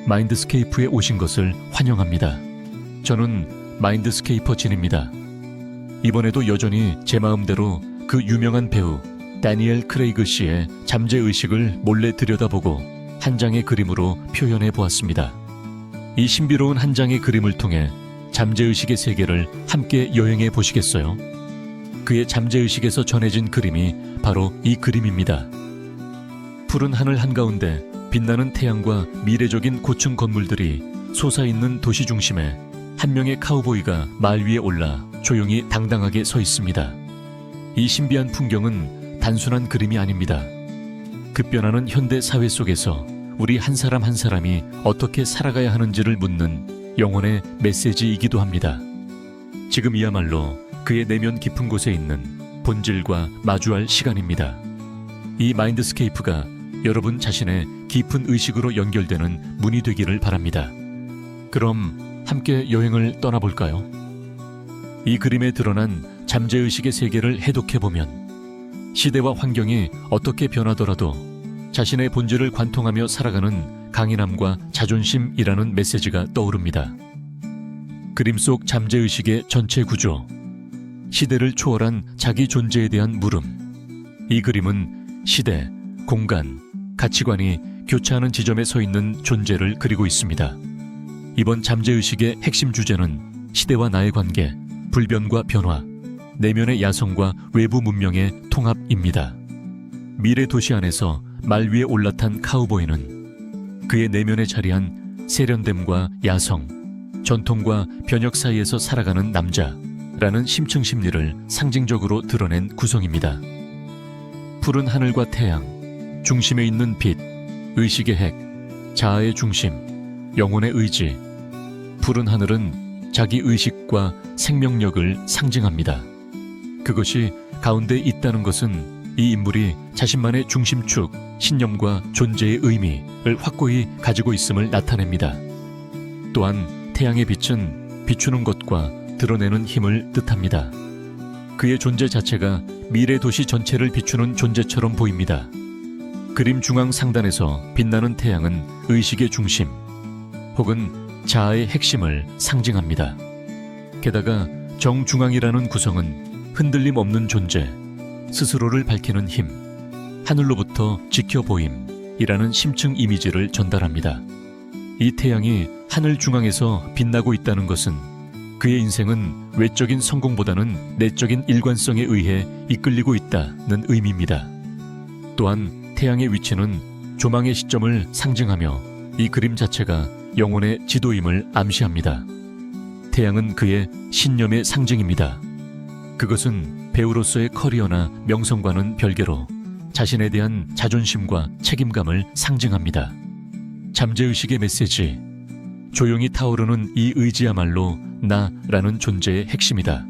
마인드스케이프에 오신 것을 환영합니다. 저는 마인드스케이퍼 진입니다. 이번에도 여전히 제 마음대로 그 유명한 배우 다니엘 크레이그 씨의 잠재의식을 몰래 들여다보고 한 장의 그림으로 표현해 보았습니다. 이 신비로운 한 장의 그림을 통해 잠재의식의 세계를 함께 여행해 보시겠어요? 그의 잠재의식에서 전해진 그림이 바로 이 그림입니다. 푸른 하늘 한가운데 빛나는 태양과 미래적인 고층 건물들이 솟아있는 도시 중심에 한 명의 카우보이가 말 위에 올라 조용히 당당하게 서 있습니다. 이 신비한 풍경은 단순한 그림이 아닙니다. 급변하는 현대 사회 속에서 우리 한 사람 한 사람이 어떻게 살아가야 하는지를 묻는 영혼의 메시지이기도 합니다. 지금이야말로 그의 내면 깊은 곳에 있는 본질과 마주할 시간입니다. 이 마인드스케이프가 여러분 자신의 깊은 의식으로 연결되는 문이 되기를 바랍니다. 그럼 함께 여행을 떠나볼까요? 이 그림에 드러난 잠재의식의 세계를 해독해보면 시대와 환경이 어떻게 변하더라도 자신의 본질을 관통하며 살아가는 강인함과 자존심이라는 메시지가 떠오릅니다. 그림 속 잠재의식의 전체 구조, 시대를 초월한 자기 존재에 대한 물음. 이 그림은 시대, 공간, 가치관이 교차하는 지점에 서 있는 존재를 그리고 있습니다. 이번 잠재의식의 핵심 주제는 시대와 나의 관계, 불변과 변화, 내면의 야성과 외부 문명의 통합입니다. 미래 도시 안에서 말 위에 올라탄 카우보이는 그의 내면에 자리한 세련됨과 야성, 전통과 변혁 사이에서 살아가는 남자라는 심층 심리를 상징적으로 드러낸 구성입니다. 푸른 하늘과 태양, 중심에 있는 빛, 의식의 핵, 자아의 중심, 영혼의 의지. 푸른 하늘은 자기 의식과 생명력을 상징합니다. 그것이 가운데 있다는 것은 이 인물이 자신만의 중심축, 신념과 존재의 의미를 확고히 가지고 있음을 나타냅니다. 또한 태양의 빛은 비추는 것과 드러내는 힘을 뜻합니다. 그의 존재 자체가 미래 도시 전체를 비추는 존재처럼 보입니다. 그림 중앙 상단에서 빛나는 태양은 의식의 중심, 혹은 자아의 핵심을 상징합니다. 게다가 정중앙이라는 구성은 흔들림 없는 존재, 스스로를 밝히는 힘, 하늘로부터 지켜보임이라는 심층 이미지를 전달합니다. 이 태양이 하늘 중앙에서 빛나고 있다는 것은 그의 인생은 외적인 성공보다는 내적인 일관성에 의해 이끌리고 있다는 의미입니다. 또한 태양의 위치는 조망의 시점을 상징하며 이 그림 자체가 영혼의 지도임을 암시합니다. 태양은 그의 신념의 상징입니다. 그것은 배우로서의 커리어나 명성과는 별개로 자신에 대한 자존심과 책임감을 상징합니다. 잠재의식의 메시지, 조용히 타오르는 이 의지야말로 나라는 존재의 핵심이다.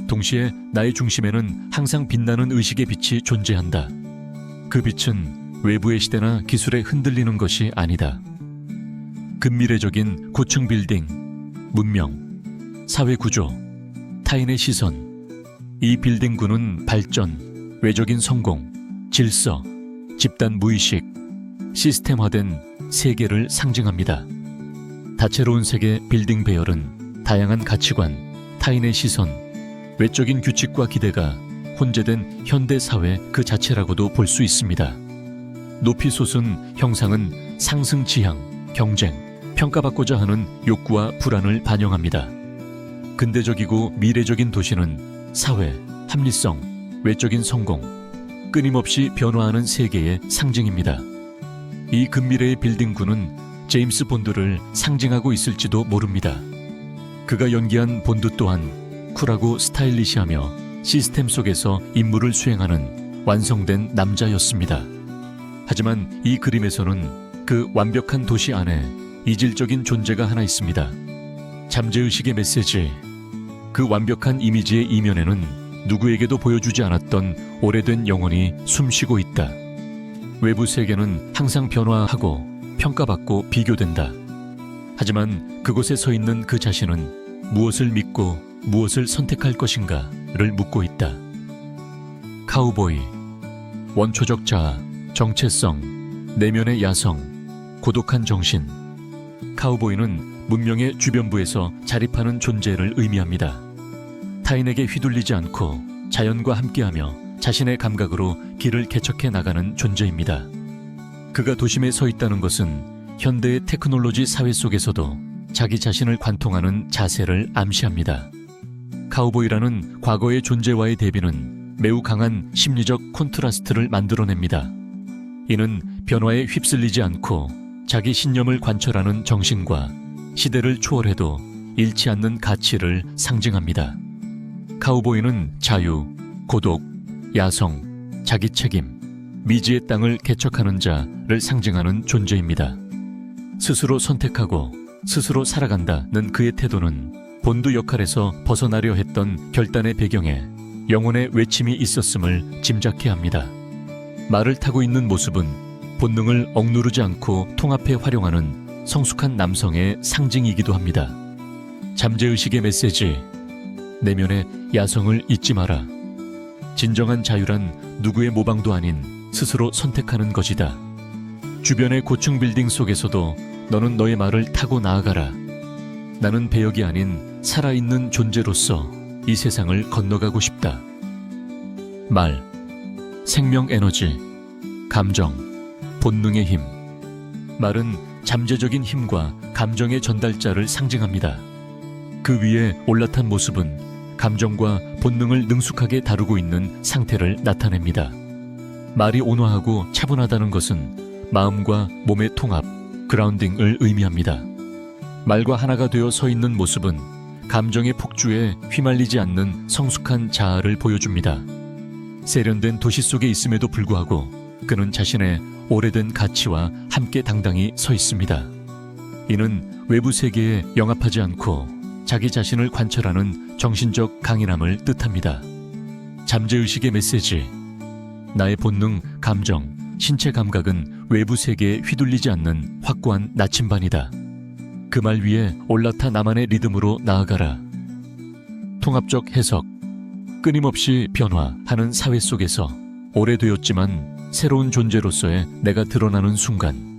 동시에 나의 중심에는 항상 빛나는 의식의 빛이 존재한다. 그 빛은 외부의 시대나 기술에 흔들리는 것이 아니다. 근미래적인 고층 빌딩, 문명, 사회 구조, 타인의 시선. 이 빌딩군은 발전, 외적인 성공, 질서, 집단 무의식, 시스템화된 세계를 상징합니다. 다채로운 세계 빌딩 배열은 다양한 가치관, 타인의 시선, 외적인 규칙과 기대가 혼재된 현대 사회 그 자체라고도 볼 수 있습니다. 높이 솟은 형상은 상승 지향, 경쟁, 평가받고자 하는 욕구와 불안을 반영합니다. 근대적이고 미래적인 도시는 사회, 합리성, 외적인 성공, 끊임없이 변화하는 세계의 상징입니다. 이 근미래의 빌딩군은 제임스 본드를 상징하고 있을지도 모릅니다. 그가 연기한 본드 또한 쿨하고 스타일리시하며 시스템 속에서 임무를 수행하는 완성된 남자였습니다. 하지만 이 그림에서는 그 완벽한 도시 안에 이질적인 존재가 하나 있습니다. 잠재의식의 메시지, 그 완벽한 이미지의 이면에는 누구에게도 보여주지 않았던 오래된 영혼이 숨쉬고 있다. 외부 세계는 항상 변화하고 평가받고 비교된다. 하지만 그곳에 서 있는 그 자신은 무엇을 믿고 무엇을 선택할 것인가를 묻고 있다. 카우보이, 원초적 자아, 정체성, 내면의 야성, 고독한 정신. 카우보이는 문명의 주변부에서 자립하는 존재를 의미합니다. 타인에게 휘둘리지 않고 자연과 함께하며 자신의 감각으로 길을 개척해 나가는 존재입니다. 그가 도심에 서 있다는 것은 현대의 테크놀로지 사회 속에서도 자기 자신을 관통하는 자세를 암시합니다. 카우보이라는 과거의 존재와의 대비는 매우 강한 심리적 콘트라스트를 만들어냅니다. 이는 변화에 휩쓸리지 않고 자기 신념을 관철하는 정신과 시대를 초월해도 잃지 않는 가치를 상징합니다. 카우보이는 자유, 고독, 야성, 자기 책임, 미지의 땅을 개척하는 자를 상징하는 존재입니다. 스스로 선택하고 스스로 살아간다는 그의 태도는 본드 역할에서 벗어나려 했던 결단의 배경에 영혼의 외침이 있었음을 짐작케 합니다. 말을 타고 있는 모습은 본능을 억누르지 않고 통합해 활용하는 성숙한 남성의 상징이기도 합니다. 잠재의식의 메시지, 내면의 야성을 잊지 마라. 진정한 자유란 누구의 모방도 아닌 스스로 선택하는 것이다. 주변의 고층 빌딩 속에서도 너는 너의 말을 타고 나아가라. 나는 배역이 아닌 살아있는 존재로서 이 세상을 건너가고 싶다. 말, 생명 에너지, 감정, 본능의 힘. 말은 잠재적인 힘과 감정의 전달자를 상징합니다. 그 위에 올라탄 모습은 감정과 본능을 능숙하게 다루고 있는 상태를 나타냅니다. 말이 온화하고 차분하다는 것은 마음과 몸의 통합, 그라운딩을 의미합니다. 말과 하나가 되어 서 있는 모습은 감정의 폭주에 휘말리지 않는 성숙한 자아를 보여줍니다. 세련된 도시 속에 있음에도 불구하고 그는 자신의 오래된 가치와 함께 당당히 서 있습니다. 이는 외부 세계에 영합하지 않고 자기 자신을 관철하는 정신적 강인함을 뜻합니다. 잠재의식의 메시지, 나의 본능, 감정, 신체 감각은 외부 세계에 휘둘리지 않는 확고한 나침반이다. 그 말 위에 올라타 나만의 리듬으로 나아가라. 통합적 해석, 끊임없이 변화하는 사회 속에서 오래되었지만 새로운 존재로서의 내가 드러나는 순간,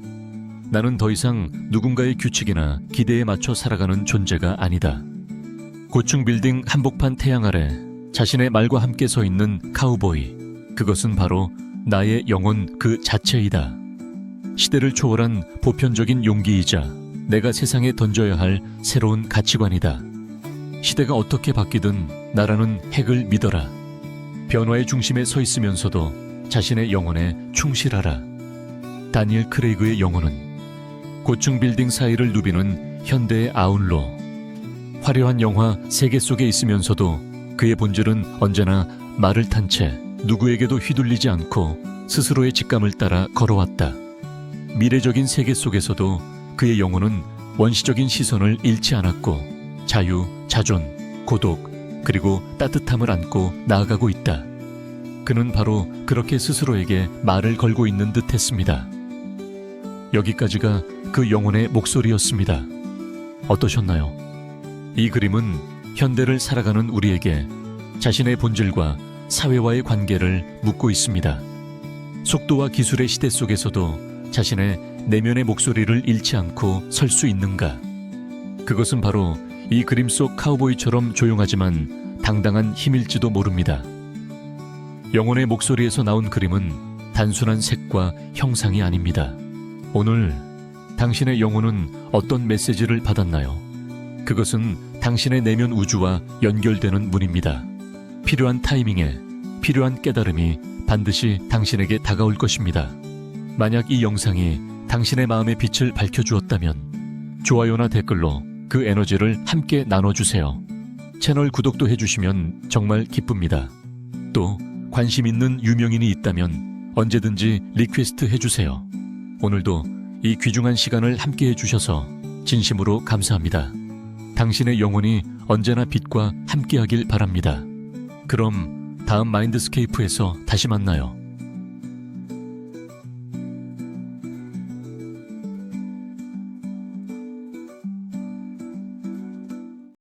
나는 더 이상 누군가의 규칙이나 기대에 맞춰 살아가는 존재가 아니다. 고층 빌딩 한복판 태양 아래 자신의 말과 함께 서 있는 카우보이, 그것은 바로 나의 영혼 그 자체이다. 시대를 초월한 보편적인 용기이자 내가 세상에 던져야 할 새로운 가치관이다. 시대가 어떻게 바뀌든 나라는 핵을 믿어라. 변화의 중심에 서 있으면서도 자신의 영혼에 충실하라. 다니엘 크레이그의 영혼은 고층 빌딩 사이를 누비는 현대의 아웃로. 화려한 영화 세계 속에 있으면서도 그의 본질은 언제나 말을 탄 채 누구에게도 휘둘리지 않고 스스로의 직감을 따라 걸어왔다. 미래적인 세계 속에서도 그의 영혼은 원시적인 시선을 잃지 않았고 자유, 자존, 고독, 그리고 따뜻함을 안고 나아가고 있다. 그는 바로 그렇게 스스로에게 말을 걸고 있는 듯 했습니다. 여기까지가 그 영혼의 목소리였습니다. 어떠셨나요? 이 그림은 현대를 살아가는 우리에게 자신의 본질과 사회와의 관계를 묻고 있습니다. 속도와 기술의 시대 속에서도 자신의 내면의 목소리를 잃지 않고 설 수 있는가? 그것은 바로 이 그림 속 카우보이처럼 조용하지만 당당한 힘일지도 모릅니다. 영혼의 목소리에서 나온 그림은 단순한 색과 형상이 아닙니다. 오늘 당신의 영혼은 어떤 메시지를 받았나요? 그것은 당신의 내면 우주와 연결되는 문입니다. 필요한 타이밍에 필요한 깨달음이 반드시 당신에게 다가올 것입니다. 만약 이 영상이 당신의 마음의 빛을 밝혀주었다면 좋아요나 댓글로 그 에너지를 함께 나눠주세요. 채널 구독도 해주시면 정말 기쁩니다. 또 관심 있는 유명인이 있다면 언제든지 리퀘스트 해주세요. 오늘도 이 귀중한 시간을 함께 해주셔서 진심으로 감사합니다. 당신의 영혼이 언제나 빛과 함께하길 바랍니다. 그럼 다음 마인드스케이프에서 다시 만나요.